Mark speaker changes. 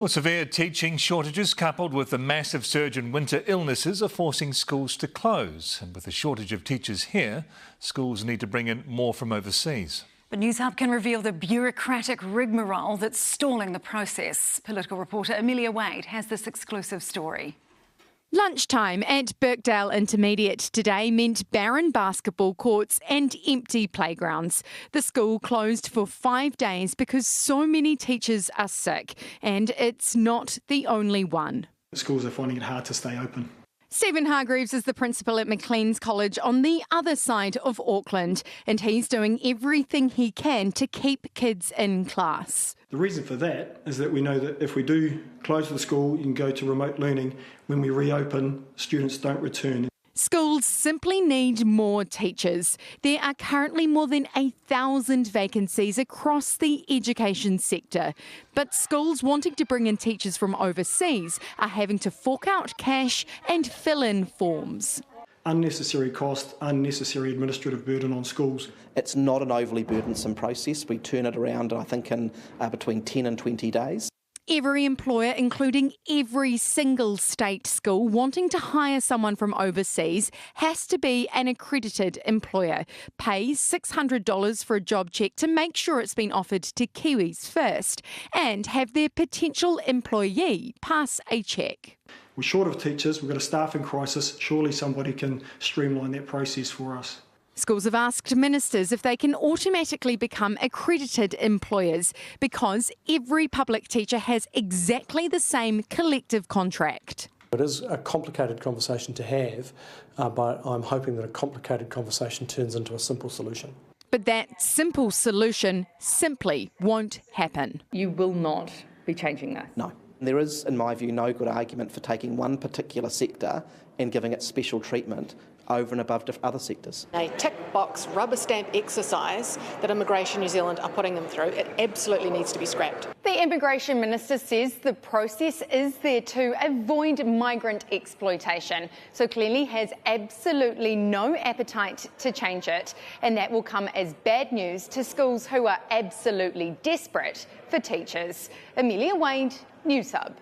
Speaker 1: Well, severe teaching shortages coupled with the massive surge in winter illnesses are forcing schools to close. And with a shortage of teachers here, schools need to bring in more from overseas.
Speaker 2: But Newshub can reveal the bureaucratic rigmarole that's stalling the process. Political reporter Amelia Wade has this exclusive story.
Speaker 3: Lunchtime at Birkdale Intermediate today meant barren basketball courts and empty playgrounds. The school closed for 5 days because so many teachers are sick, and it's not the only one.
Speaker 4: Schools are finding it hard to stay open.
Speaker 3: Stephen Hargreaves is the principal at Maclean's College on the other side of Auckland, and he's doing everything he can to keep kids in class.
Speaker 4: The reason for that is that we know that if we do close the school, you can go to remote learning. When we reopen, students don't return.
Speaker 3: Schools simply need more teachers. There are currently more than 1,000 vacancies across the education sector. But schools wanting to bring in teachers from overseas are having to fork out cash and fill in forms.
Speaker 4: Unnecessary cost, unnecessary administrative burden on schools.
Speaker 5: It's not an overly burdensome process. We turn it around, I think, in between 10 and 20 days.
Speaker 3: Every employer, including every single state school wanting to hire someone from overseas, has to be an accredited employer, pays $600 for a job check to make sure it's been offered to Kiwis first, and have their potential employee pass a check.
Speaker 4: We're short of teachers, we've got a staffing crisis. Surely somebody can streamline that process for us.
Speaker 3: Schools have asked ministers if they can automatically become accredited employers because every public teacher has exactly the same collective contract.
Speaker 6: It is a complicated conversation to have, but I'm hoping that a complicated conversation turns into a simple solution.
Speaker 3: But that simple solution simply won't happen.
Speaker 7: You will not be changing that?
Speaker 5: No. There is, in my view, no good argument for taking one particular sector and giving it special treatment over and above other sectors.
Speaker 8: A tick box rubber stamp exercise that Immigration New Zealand are putting them through, it absolutely needs to be scrapped.
Speaker 9: The Immigration Minister says the process is there to avoid migrant exploitation, so clearly has absolutely no appetite to change it, and that will come as bad news to schools who are absolutely desperate for teachers. Amelia Wade, Newshub.